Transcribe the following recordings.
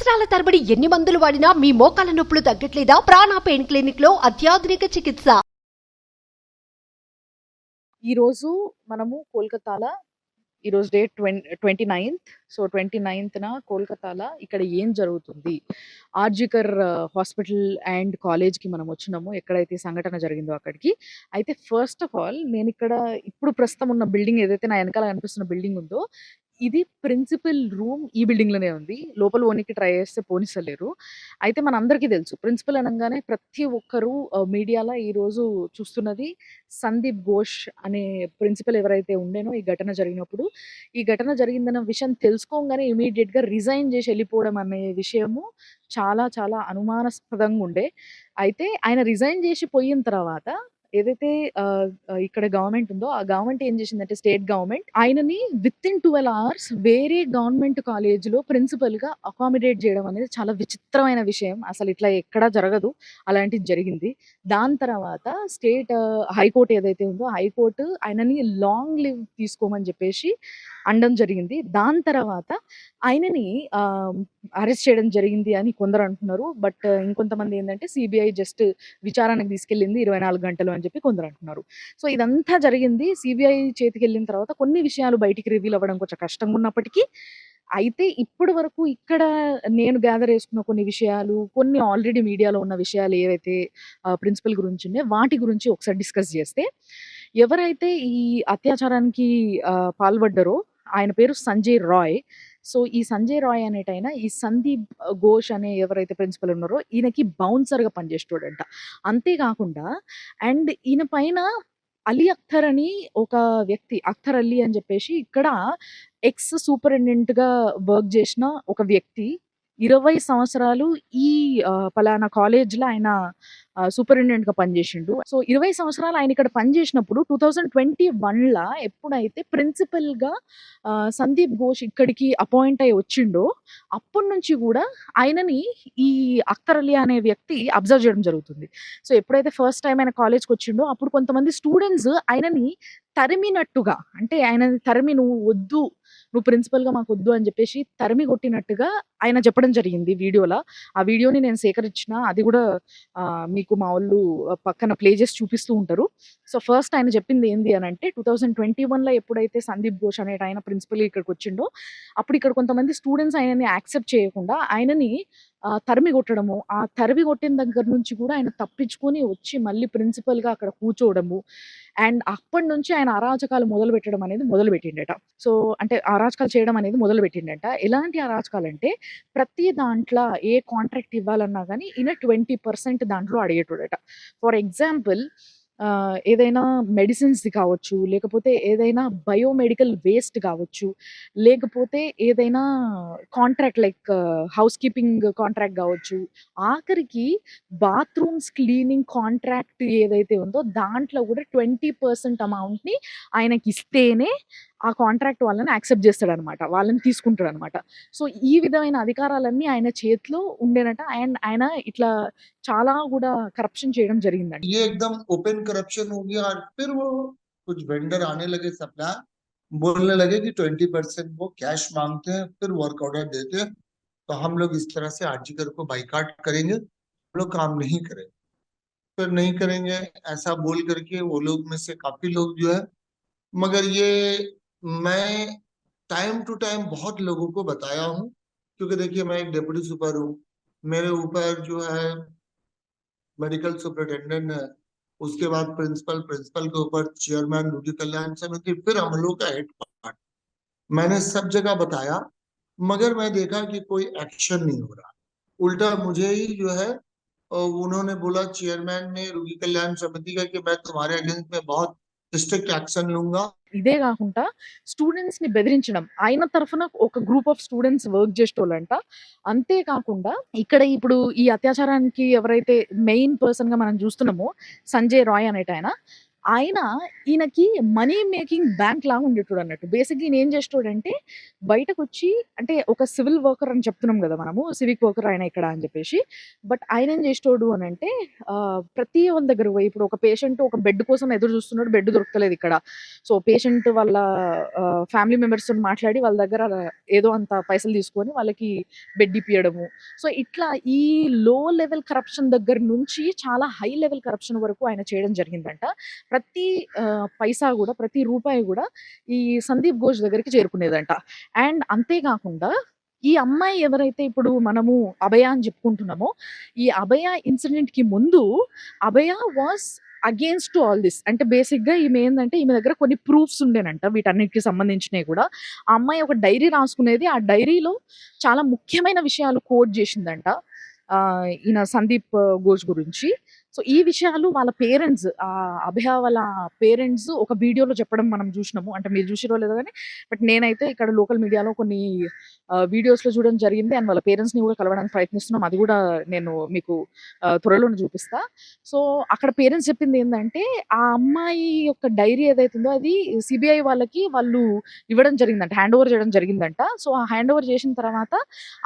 సంవత్సరాల తరబడి ఎన్ని మందులు వాడినా మీ మోకాల నొప్పులు తగ్గట్లేదా? ప్రాణ పెయిన్ క్లినిక్ లో అత్యాధునిక చికిత్స. ఈరోజు మనము కోల్కతాలో ఈరోజు డేట్ 29th. సో 29th కోల్కతాలో ఇక్కడ ఏం జరుగుతుంది? ఆర్జికర్ హాస్పిటల్ అండ్ కాలేజ్కి మనం వచ్చినాము, ఎక్కడైతే సంఘటన జరిగిందో అక్కడికి. అయితే ఫస్ట్ ఆఫ్ ఆల్ నేను ఇక్కడ ఇప్పుడు ప్రస్తుతం ఉన్న బిల్డింగ్ ఏదైతే నా వెనకాల కనిపిస్తున్న బిల్డింగ్ ఉందో, ఇది ప్రిన్సిపల్ రూమ్ ఈ బిల్డింగ్ లోనే ఉంది. లోపల పోనీకి ట్రై చేస్తే పోనిస్తలేరు. అయితే మనందరికీ తెలుసు ప్రిన్సిపల్ అనగానే ప్రతి ఒక్కరు మీడియాలో ఈరోజు చూస్తున్నది సందీప్ ఘోష్ అనే ప్రిన్సిపల్ ఎవరైతే ఉండేనో ఈ ఘటన జరిగినప్పుడు. ఈ ఘటన జరిగిందన్న విషయం తెలుసుకోగానే ఇమీడియట్‌గా రిజైన్ చేసి వెళ్ళిపోవడం అనే విషయము చాలా చాలా అనుమానాస్పదంగా ఉండే. అయితే ఆయన రిజైన్ చేసి పోయిన తర్వాత ఏదైతే ఇక్కడ గవర్నమెంట్ ఉందో, ఆ గవర్నమెంట్ ఏం చేసిందంటే స్టేట్ గవర్నమెంట్ ఆయనని వితిన్ 12 అవర్స్ వేరే గవర్నమెంట్ కాలేజ్‌లో ప్రిన్సిపల్‌గా అకామిడేట్ చేయడం అనేది చాలా విచిత్రమైన విషయం. అసలు ఇట్లా ఎక్కడా జరగదు. అలాంటిది జరిగింది. దాని తర్వాత స్టేట్ హైకోర్ట్ ఏదైతే ఉందో హైకోర్ట్ ఆయనని లాంగ్ లీవ్ తీసుకోమని చెప్పేసి అనడం జరిగింది. దాని తర్వాత ఆయనని అరెస్ట్ చేయడం జరిగింది అని కొందరు అంటున్నారు. బట్ ఇంకొంతమంది ఏందంటే సిబిఐ జస్ట్ విచారణకు తీసుకెళ్ళింది 24 గంటలు అని చెప్పి కొందరు అంటున్నారు. సో ఇదంతా జరిగింది సిబిఐ చేతికెళ్ళిన తర్వాత కొన్ని విషయాలు బయటికి రివీల్ అవ్వడం కొంచెం కష్టంగా ఉన్నప్పటికీ, అయితే ఇప్పటి వరకు ఇక్కడ నేను గ్యాదర్ చేసుకున్న కొన్ని విషయాలు, కొన్ని ఆల్రెడీ మీడియాలో ఉన్న విషయాలు ఏవైతే ప్రిన్సిపల్ గురించి ఉన్నాయో వాటి గురించి ఒకసారి డిస్కస్ చేస్తే, ఎవరైతే ఈ అత్యాచారానికి పాల్పడ్డారో ఆయన పేరు సంజయ్ రాయ్. సో ఈ సంజయ్ రాయ్ అనేటాయన ఈ సందీప్ ఘోష్ అనే ఎవరైతే ప్రిన్సిపల్ ఉన్నారో ఈయనకి బౌన్సర్‌గా పనిచేసేటోడంట. అంతేకాకుండా అండ్ ఈయన పైన అలీ అఖ్తర్ అని ఒక వ్యక్తి, అఖ్తర్ అలీ అని చెప్పేసి ఇక్కడ ఎక్స్ సూపరింటెండెంట్‌గా వర్క్ చేసిన ఒక వ్యక్తి 20 సంవత్సరాలు ఈ పలానా కాలేజ్‌లో ఆయన సూపరింటెండెంట్‌గా పనిచేసిండు. సో 20 సంవత్సరాలు ఆయన ఇక్కడ పనిచేసినప్పుడు 2021లా ఎప్పుడైతే ప్రిన్సిపల్‌గా సందీప్ ఘోష్ ఇక్కడికి అపాయింట్ అయ్యి వచ్చిండో, అప్పటి నుంచి కూడా ఆయనని ఈ అఖ్తర్ అలీ అనే వ్యక్తి అబ్జర్వ్ చేయడం జరుగుతుంది. సో ఎప్పుడైతే ఫస్ట్ టైమ్ ఆయన కాలేజ్‌కి వచ్చిండో అప్పుడు కొంతమంది స్టూడెంట్స్ ఆయనని తరిమినట్టుగా, అంటే ఆయనని తరిమి "నువ్వు వద్దు, నువ్వు ప్రిన్సిపల్‌గా మాకొద్దు" అని చెప్పేసి తరిమి కొట్టినట్టుగా ఆయన చెప్పడం జరిగింది వీడియోలో. ఆ వీడియోని నేను సేకరించిన. అది కూడా మీకు మా వోళ్ళు పక్కన ప్లే చేసి చూపిస్తూ ఉంటారు. సో ఫస్ట్ ఆయన చెప్పింది ఏంది అనంటే 2021లో ఎప్పుడైతే సందీప్ ఘోష్ అనేటాయన ప్రిన్సిపల్ ఇక్కడికి వచ్చిండో, అప్పుడు ఇక్కడ కొంతమంది స్టూడెంట్స్ ఆయనని యాక్సెప్ట్ చేయకుండా ఆయనని తరిమి కొట్టడము. ఆ తరిమి కొట్టిన దగ్గర నుంచి కూడా ఆయన తప్పించుకొని వచ్చి మళ్ళీ ప్రిన్సిపల్‌గా అక్కడ కూర్చోవడము. అండ్ అప్పటి నుంచి ఆయన అరాచకాలు మొదలుపెట్టడం అనేది మొదలుపెట్టిండట. సో అంటే అరాచకాలు చేయడం అనేది మొదలుపెట్టిండట. ఎలాంటి అరాచకాలంటే ప్రతి దాంట్లో ఏ కాంట్రాక్ట్ ఇవ్వాలన్నా గానీ ఈయన 20% దాంట్లో అడిగేటోడట. ఫర్ ఎగ్జాంపుల్ ఏదైనా మెడిసిన్స్‌ది కావచ్చు, లేకపోతే ఏదైనా బయోమెడికల్ వేస్ట్ కావచ్చు, లేకపోతే ఏదైనా contract like house keeping contract కావచ్చు, ఆఖరికి బాత్రూమ్స్ క్లీనింగ్ కాంట్రాక్ట్ ఏదైతే ఉందో దాంట్లో కూడా 20% అమౌంట్‌ని ఆయనకిస్తేనే ఆ కాంట్రాక్ట్ వాళ్ళని యాక్సెప్ట్ చేస్తాడనమాట. వాళ్ళని తీసుకుంటాడనమాట. సో ఈ విధమైన అధికారాలన్నీ ఆయన చేతిలో ఉండేనట. అండ్ ఆయన ఇట్లా చాలా కూడా కరప్షన్ చేయడం జరిగిందంట. ये एकदम ओपन करप्शन हो गया और फिर वो कुछ वेंडर आने लगे सप्लायर, बोलने लगे कि 20% वो कैश मांगते हैं, फिर वर्क ऑर्डर देते हैं, तो हम लोग इस तरह से आरजीकर को बाइकाट करेंगे, हम लोग काम नहीं करेंगे। फिर नहीं करेंगे ऐसा बोल करके वो लोग में से काफी लोग जो है, मगर ये मैं टाइम टू टाइम बहुत लोगों को बताया हूँ, क्योंकि देखिए मैं एक डिप्टी सुपर हूँ, मेरे ऊपर जो है मेडिकल सुपरिटेंडेंट है, उसके बाद प्रिंसिपल, प्रिंसिपल के ऊपर चेयरमैन रोगी कल्याण समिति, फिर हम लोग का हेड पार्ट। मैंने सब जगह बताया, मगर मैं देखा कि कोई एक्शन नहीं हो रहा। उल्टा मुझे ही जो है उन्होंने बोला चेयरमैन ने रोगी कल्याण समिति का कि मैं तुम्हारे अगेंस्ट में बहुत स्ट्रिक्ट एक्शन लूंगा। ఇదే కాకుండా స్టూడెంట్స్‌ని బెదిరించడం. ఆయన తరఫున ఒక గ్రూప్ ఆఫ్ స్టూడెంట్స్ వర్క్ చేసేటోళ్ళంట. అంతే కాకుండా ఇక్కడ ఇప్పుడు ఈ అత్యాచారానికి ఎవరైతే మెయిన్ పర్సన్‌గా మనం చూస్తున్నామో సంజయ్ రాయ్ అనేటాయన, ఆయన ఈయనకి మనీ మేకింగ్ బ్యాంక్ లాగా ఉండేటోడు అన్నట్టు. బేసిక్‌గా ఈయన ఏం చేసేటోడంటే బయటకొచ్చి అంటే ఒక సివిల్ వర్కర్ అని చెప్తున్నాం గదా! మనము. సివిక్ వర్కర్ ఆయన ఇక్కడ అని చెప్పేసి. బట్ ఆయన ఏం చేసేటోడు అనంటే ప్రతి వాళ్ళ దగ్గరకి పోయి ఇప్పుడు ఒక పేషెంట్ ఒక బెడ్ కోసం ఎదురు చూస్తున్నాడు. బెడ్ దొరుకుతలేదు ఇక్కడ. సో, పేషెంట్ వాళ్ళ ఫ్యామిలీ మెంబర్స్‌తోని మాట్లాడి వాళ్ళ దగ్గర ఏదో అంత పైసలు తీసుకొని వాళ్ళకి బెడ్ ఇప్పియడము. సో, ఇట్లా ఈ లో లెవెల్ కరప్షన్ దగ్గర నుంచి చాలా హై లెవెల్ కరప్షన్ వరకు ఆయన చేయడం జరిగిందంట. ప్రతి పైసా గూడా, ప్రతి రూపాయి గూడా ఈ సందీప్ ఘోష్ దగ్గరికి చేరుకునేదంట. అండ్ అంతే గాకుండా ఈ అమ్మాయి ఎవరైతే ఇప్పుడు మనము అభయ అని చెప్పుకుంటున్నామో, ఈ అభయ ఇన్సిడెంట్‌కి ముందు Abhaya was against to all this. అంటే బేసిక్‌గా ఈమె ఏందంటే ఈమె దగ్గర కొన్ని ప్రూఫ్స్ ఉండేనంట వీటన్నిటికి సంబంధించినయి గూడా. ఆ అమ్మాయి ఒక డైరీ రాసుకునేది. ఆ డైరీలో చాలా ముఖ్యమైన విషయాలు కోట్ జేసిందంట. ఈయన సందీప్ ఘోష్ గురించి. సో, ఈ విషయాలు వాళ్ళ పేరెంట్స్ అభయ వాళ్ళ పేరెంట్స్ ఒక వీడియోలో చెప్పడం మనం జూషినాము. అంటే మీరు జూషిరో లేదో గానీ, బట్ నేనైతే ఇక్కడ లోకల్ మీడియాలో కొన్ని వీడియోస్‌లో చూడడం జరిగింది. అండ్ వాళ్ళ పేరెంట్స్‌ని గూడా కలవడానికి ప్రయత్నిస్తున్నాం. అది గూడా నేను మీకు త్వరలోనే చూపిస్తా. సో, అక్కడ పేరెంట్స్ చెప్పిందేందంటే, ఆ అమ్మాయి యొక్క డైరీ ఏదైతుందో అది సీబీఐ వాళ్ళకి వాళ్ళు ఇవ్వడం జరిగిందంట. హ్యాండ్ ఓవర్ చేయడం జరిగిందంట. సో, ఆ హ్యాండ్ ఓవర్ చేసిన తర్వాత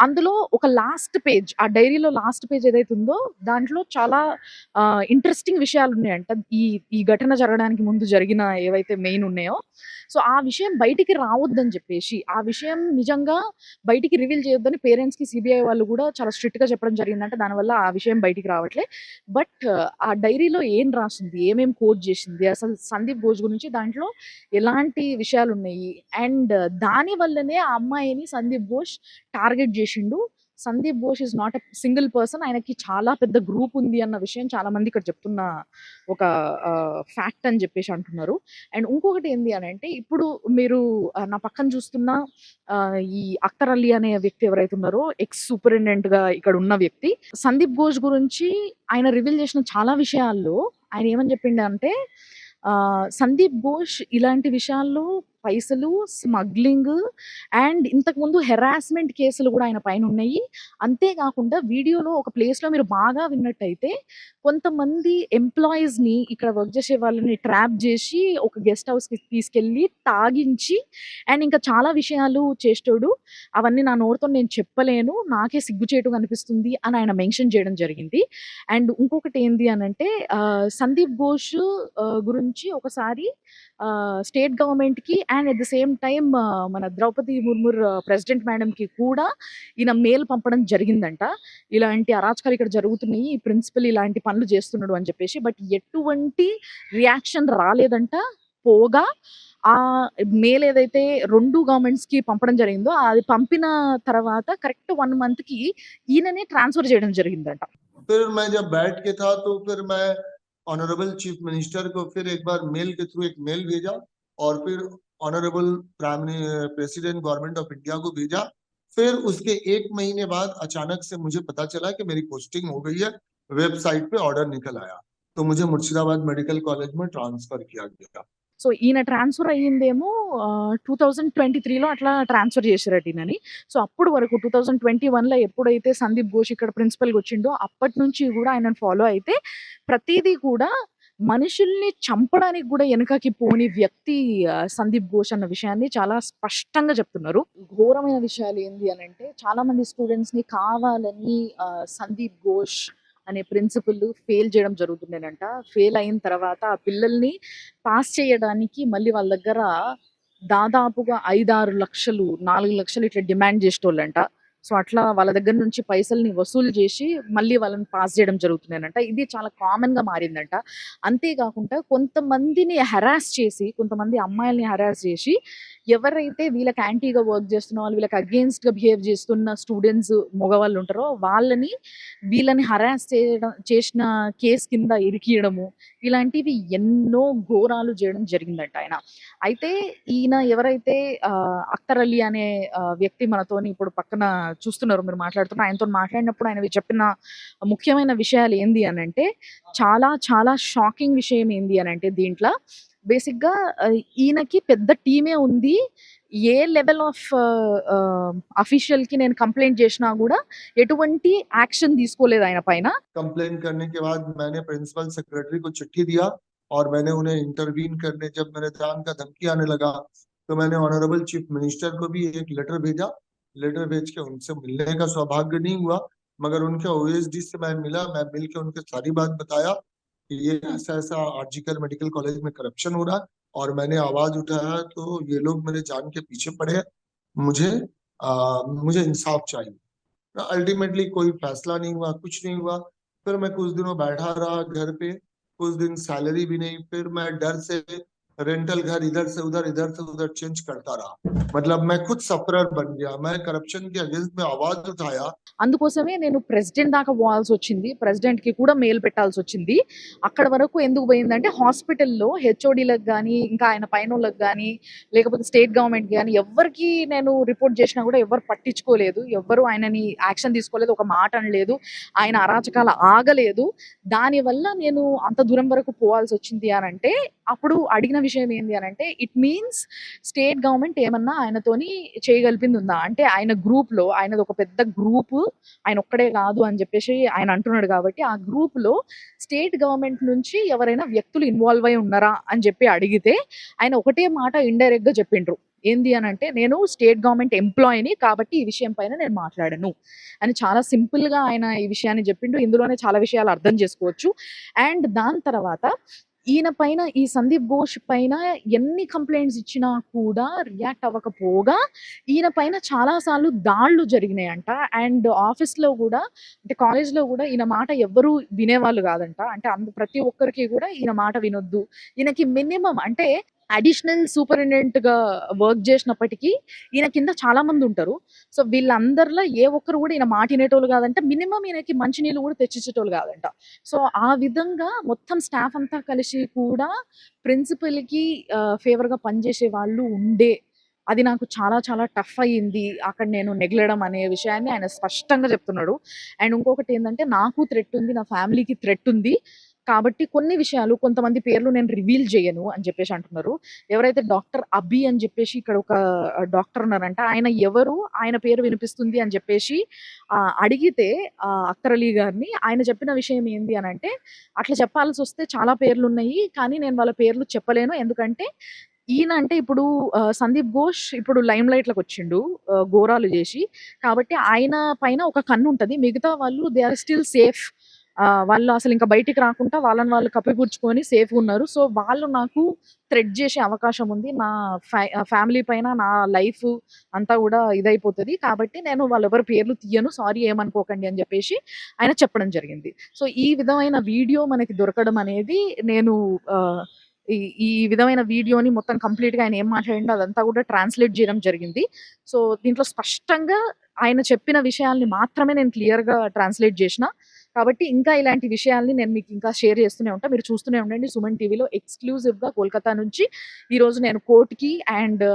అందులో ఒక లాస్ట్ పేజ్ ఆ డైరీలో లాస్ట్ పేజ్ ఏదైతుందో దాంట్లో చాలా ఇంట్రెస్టింగ్ విషయాలున్నాయంట. ఈ ఈ ఘటన జరగడానికి ముందు జరిగిన ఏవైతే మెయిన్ ఉన్నాయో, సో, ఆ విషయం బయటికి రావద్దని జెప్పేసి, ఆ విషయం నిజంగా బయటికి రివీల్ చేయొద్దని పేరెంట్స్‌కి సీబీఐ వాళ్ళు గూడా చాలా స్ట్రిక్ట్‌గా చెప్పడం జరిగిందంట. దానివల్ల ఆ విషయం బయటికి రావట్లే. బట్ ఆ డైరీలో ఏం రాసింది? ఏమేం కోట్ జేసింది? అసలు సందీప్ ఘోష్ గురించి దాంట్లో ఎలాంటి విషయాలున్నాయి? అండ్ దాని వల్లనే ఆ అమ్మాయిని సందీప్ ఘోష్ టార్గెట్ జేషిండు. Sandeep Ghosh is not a single person. ఆయనకి చాలా పెద్ద గ్రూప్ ఉంది అన్న విషయం చాలా మంది ఇక్కడ చెప్తున్న ఒక ఫ్యాక్ట్ అని జెప్పేసి అంటున్నారు. అండ్ ఇంకొకటి ఏంది అనంటే ఇప్పుడు మీరు నా పక్కన చూస్తున్న ఈ అఖ్తర్ అలీ అనే వ్యక్తి ఎవరైతే ఉన్నారో ఎక్స్ సూపరింటెండెంట్‌గా ఇక్కడ ఉన్న వ్యక్తి. సందీప్ ఘోష్ గురించి ఆయన రివీల్ చేసిన చాలా విషయాల్లో ఆయన ఏమని చెప్పిండంటే సందీప్ ఘోష్ ఇలాంటి విషయాల్లో పైసలు, స్మగ్లింగ్ అండ్ ఇంతకుముందు హెరాస్మెంట్ కేసులు గూడా ఆయన పైనున్నయి. అంతే గాకుండా వీడియోలో ఒక ప్లేస్‌లో మీరు బాగా విన్నట్టయితే కొంతమంది ఎంప్లాయీస్‌ని ఇక్కడ వర్క్ చేసే వాళ్ళని ట్రాప్ జేసి ఒక గెస్ట్ హౌస్‌కి తీసుకెళ్ళి తాగించి అండ్ ఇంకా చాలా విషయాలు చేసేటోడు. అవన్నీ నా నోటితో నేను చెప్పలేను. నాకే సిగ్గుచేటుగా అనిపిస్తుంది అని ఆయన మెన్షన్ చేయడం జరిగింది. అండ్ ఇంకొకటి ఏంది అనంటే సందీప్ ఘోష్ గురించి ఒకసారి స్టేట్ గవర్నమెంట్‌కి and at the same time మన ద్రౌపది ముర్ముర్ ప్రెసిడెంట్ మేడమ్‌కి కూడా ఈయన మెయిల్ పంపడం జరిగిందంట. ఇలాంటి అరాచకాలు ఇక్కడ జరుగుతున్నాయి. ఈ ప్రిన్సిపల్ ఇలాంటి పనులు చేస్తున్నాడు అని చెప్పేసి. బట్ ఎటువంటి రియాక్షన్ రాలేదంట. పోగా ఆ మెయిల్ ఏదైతే 2 గవర్నమెంట్స్‌కి పంపడం జరిగిందో అది పంపిన తర్వాత కరెక్ట్ 1 మంత్‌కి ఈయననే ట్రాన్స్‌ఫర్ చేయడం జరిగిందంట. फिर मैं जब बैठ के था तो फिर मैं ऑनरेबल चीफ मिनिस्टर को फिर एक बार मेल के थ्रू एक मेल भेजा और फिर honourable president government of India को भेजा। फिर उसके 1 महीने बाद अचानक से मुझे पता चला कि मेरी पोस्टिंग हो गई है। वेबसाइट पे ऑर्डर निकल आया तो मुझे मुर्शिदाबाद मेडिकल कॉलेज में ट्रांसफर किया गया। సో, ఈయన ట్రాన్స్‌ఫర్ అయ్యిందేమో 2023లో అట్లా ట్రాన్స్‌ఫర్ చేసిరట ఈయనని. సో, అప్పుడు వరకు 2021లో ఎప్పుడైతే సందీప్ ఘోష్ ఇక్కడ ప్రిన్సిపల్‌గా వచ్చిండో అప్పటి నుంచి గూడా ఆయనను ఫాలో అయితే ప్రతీదీ కూడా మనుషుల్ని చంపడానికి గూడా ఎనకకి పోని వ్యక్తి సందీప్ ఘోష్ అన్న విషయాన్ని చాలా స్పష్టంగా చెప్తున్నారు. ఘోరమైన విషయాలు ఏంది అనంటే చాలా మంది స్టూడెంట్స్‌ని కావాలని సందీప్ ఘోష్ అనే ప్రిన్సిపల్ ఫెయిల్ చేయడం జరుగుతుండేనంట. ఫెయిల్ అయిన తర్వాత ఆ పిల్లల్ని పాస్ చేయడానికి మళ్ళీ వాళ్ళ దగ్గర దాదాపుగా 5, 6 లక్షలు, 4 లక్షలు ఇట్లా డిమాండ్ చేసేటోళ్ళంట. సో, అట్లా వాళ్ళ దగ్గర నుంచి పైసల్ని వసూలు చేసి మళ్ళీ వాళ్ళని పాస్ చేయడం జరుగుతుండేనంట. ఇది చాలా కామన్‌గా మారిందంట. అంతే కాకుండా కొంతమందిని హెరాస్ చేసి, కొంతమంది అమ్మాయిల్ని హెరాస్ చేసి ఎవరైతే వీళ్ళకి యాంటీగా వర్క్ చేస్తున్న వాళ్ళు, వీళ్ళకి అగెయిన్స్ట్‌గా బిహేవ్ చేస్తున్న స్టూడెంట్స్ మగవాళ్ళు ఉంటారో వీళ్ళని హెరాస్ చేసిన కేస్ కింద ఇరికియడము, ఇలాంటివి ఎన్నో ఘోరాలు చేయడం జరిగిందంట ఆయన. అయితే ఈయన ఎవరైతే అఖ్తర్ అలీ అనే వ్యక్తి మనతోని ఇప్పుడు పక్కన చూస్తున్నారు మీరు మాట్లాడుతున్నారు. ఆయనతోని మాట్లాడినప్పుడు ఆయన చెప్పిన ముఖ్యమైన విషయాలు ఏంది అనంటే చాలా చాలా షాకింగ్ విషయం ఏంది అనంటే దీంట్లో బేసిక్‌గా ఈయనకి పెద్ద టీమే ఉంది. ఏ లెవెల్ ఆఫ్ అఫీషియల్‌కి నేను కంప్లెయింట్ చేసినా గూడా ఎటువంటి యాక్షన్ తీసుకోలేదు ఆయన పైన. कंप्लेन करने के बाद मैंने प्रिंसिपल सेक्रेटरी को चिट्ठी दिया और मैंने उन्हें इंटरवीन करने, जब मेरे जान का धमकी आने लगा तो मैंने ऑनरेबल चीफ मिनिस्टर को भी एक लेटर भेजा। लेटर भेज के उनसे मिलने का सौभाग्य नहीं हुआ, मगर उनके ओएसडी से मैं मिला। मैं मिल के उनके सारी बात बताया कि ये ऐसा ऐसा आरजीकर मेडिकल कॉलेज में करप्शन हो रहा है और मैंने आवाज उठाया तो ये लोग मेरे जान के पीछे पड़े हैं। मुझे मुझे इंसाफ चाहिए। अल्टीमेटली कोई फैसला नहीं हुआ, कुछ नहीं हुआ। फिर मैं कुछ दिनों बैठा रहा घर पे, कुछ दिन सैलरी भी नहीं। फिर मैं डर से रेंटल घर इधर से उधर चेंज करता रहा। मतलब मैं खुद सफरर बन गया। मैं करप्शन के अगेंस्ट में आवाज उठाया। అందుకోసమే నేను ప్రెసిడెంట్ దాకా పోవాల్సి వచ్చింది. ప్రెసిడెంట్‌కి కూడా మెయిల్ పెట్టాల్సి వచ్చింది. అక్కడి వరకు ఎందుకు పోయిందంటే హాస్పిటల్‌లో హెచ్ఓడీలకు గాని, ఇంకా ఆయన పైనోళ్ళకి గాని, లేకపోతే స్టేట్ గవర్నమెంట్‌కి గాని ఎవ్వరికీ నేను రిపోర్ట్ చేసినా కూడా ఎవ్వరు పట్టించుకోలేదు. ఎవ్వరు ఆయనని యాక్షన్ తీసుకోలేదు. ఒక మాట అనలేదు. ఆయన అరాచకాలు ఆగలేదు. దానివల్ల నేను అంత దూరం వరకు పోవాల్సి వచ్చింది అనంటే, అప్పుడు అడిగిన విషయం ఏంది అనంటే, ఇట్ మీన్స్ స్టేట్ గవర్నమెంట్ ఏమన్నా ఆయనతోని చేయగలిపింది ఉందా? అంటే ఆయన గ్రూప్‌లో ఆయనది ఒక పెద్ద గ్రూపు, ఆయన ఒక్కడే కాదు అని చెప్పేసి ఆయన అంటున్నాడు కాబట్టి ఆ గ్రూప్ లో స్టేట్ గవర్నమెంట్ నుంచి ఎవరైనా వ్యక్తులు ఇన్వాల్వ్ అయి ఉన్నారా అని చెప్పి అడిగితే ఆయన ఒకటే మాట ఇండైరెక్ట్ గా చెప్పిండ్రు. ఏంది అని అంటే, నేను స్టేట్ గవర్నమెంట్ ఎంప్లాయీని కాబట్టి ఈ విషయం పైన నేను మాట్లాడను అని చాలా సింపుల్ గా ఆయన ఈ విషయాన్ని చెప్పిండు. ఇందులోనే చాలా విషయాలు అర్థం చేసుకోవచ్చు. అండ్ దాని తర్వాత ఈయన పైన, ఈ సందీప్ ఘోష్ పైన ఎన్ని కంప్లైంట్స్ ఇచ్చినా కూడా రియాక్ట్ అవ్వకపోగా ఈయన పైన చాలా సార్లు దాడులు జరిగినాయంట. అండ్ ఆఫీస్లో కూడా, అంటే కాలేజ్లో కూడా ఈయన మాట ఎవ్వరూ వినేవాళ్ళు కాదంట. అంటే ప్రతి ఒక్కరికి కూడా ఈయన మాట వినొద్దు. ఈయనకి మినిమం అంటే అడిషనల్ సూపరింటెండెంట్ గా వర్క్ చేసినప్పటికీ ఈయన కింద చాలా మంది ఉంటారు. సో వీళ్ళందరిలో ఏ ఒక్కరు కూడా ఈయన మాట వినేటోళ్ళు కాదంట. మినిమం ఈయనకి మంచినీళ్ళు కూడా తెచ్చిచ్చేటోళ్ళు కాదంట. సో ఆ విధంగా మొత్తం స్టాఫ్ అంతా కలిసి కూడా ప్రిన్సిపల్ కి ఫేవర్ గా పనిచేసే వాళ్ళు ఉండే, అది నాకు చాలా చాలా టఫ్ అయ్యింది అక్కడ నేను నెగలడం అనే విషయాన్ని ఆయన స్పష్టంగా చెప్తున్నాడు. అండ్ ఇంకొకటి ఏంటంటే, నాకు థ్రెట్ ఉంది, నా ఫ్యామిలీకి థ్రెట్ ఉంది కాబట్టి కొన్ని విషయాలు, కొంతమంది పేర్లు నేను రివీల్ చేయను అని చెప్పేసి అంటున్నారు. ఎవరైతే డాక్టర్ అభి అని చెప్పేసి ఇక్కడ ఒక డాక్టర్ ఉన్నారంట, ఆయన ఎవరు, ఆయన పేరు వినిపిస్తుంది అని చెప్పేసి అడిగితే అఖ్తర్ అలీ గారిని, ఆయన చెప్పిన విషయం ఏంది అని అంటే, అట్లా చెప్పాల్సి వస్తే చాలా పేర్లు ఉన్నాయి కానీ నేను వాళ్ళ పేర్లు చెప్పలేను. ఎందుకంటే ఈయన అంటే ఇప్పుడు సందీప్ ఘోష్ ఇప్పుడు లైమ్ లైట్ లోకి వచ్చిండు ఘోరాలు చేసి, కాబట్టి ఆయన పైన ఒక కన్ను ఉంటది. మిగతా వాళ్ళు దే ఆర్ స్టిల్ సేఫ్. వాళ్ళు అసలు ఇంకా బయటికి రాకుండా వాళ్ళని వాళ్ళు కప్పిపుచ్చుకొని సేఫ్గా ఉన్నారు. సో వాళ్ళు నాకు థ్రెట్ చేసే అవకాశం ఉంది. నా ఫ్యామిలీ పైన, నా లైఫ్ అంతా కూడా ఇదైపోతుంది. కాబట్టి నేను వాళ్ళెవరి పేర్లు తీయను, సారీ ఏమనుకోకండి అని చెప్పేసి ఆయన చెప్పడం జరిగింది. సో ఈ విధమైన వీడియో మనకి దొరకడం అనేది, నేను ఈ ఈ విధమైన వీడియోని మొత్తం కంప్లీట్‌గా ఆయన ఏం మాట్లాడిండో అదంతా కూడా ట్రాన్స్‌లేట్ చేయడం జరిగింది. సో దీంట్లో స్పష్టంగా ఆయన చెప్పిన విషయాల్ని మాత్రమే నేను క్లియర్‌గా ట్రాన్స్‌లేట్ చేసిన. కాబట్టి ఇంకా ఇలాంటి విషయాల్ని నేను మీకు ఇంకా షేర్ చేస్తూనే ఉంటా. మీరు చూస్తూనే ఉండండి సుమన్ టీవీలో ఎక్స్‌క్లూజివ్‌గా కోల్‌కతా నుంచి. ఈరోజు నేను కోర్ట్‌కి అండ్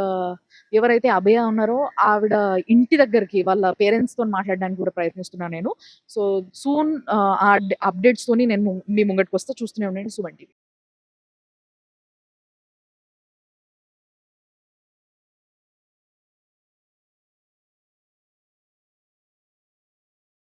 ఎవరైతే అభయ ఉన్నారో ఆవిడ ఇంటి దగ్గరికి వాళ్ళ పేరెంట్స్‌తోని మాట్లాడడానికి కూడా ప్రయత్నిస్తున్నా నేను. సో సూన్ అప్డేట్స్‌తోని నేను మీ ముంగటికొస్తా. చూస్తూనే ఉండండి సుమన్ టీవీ.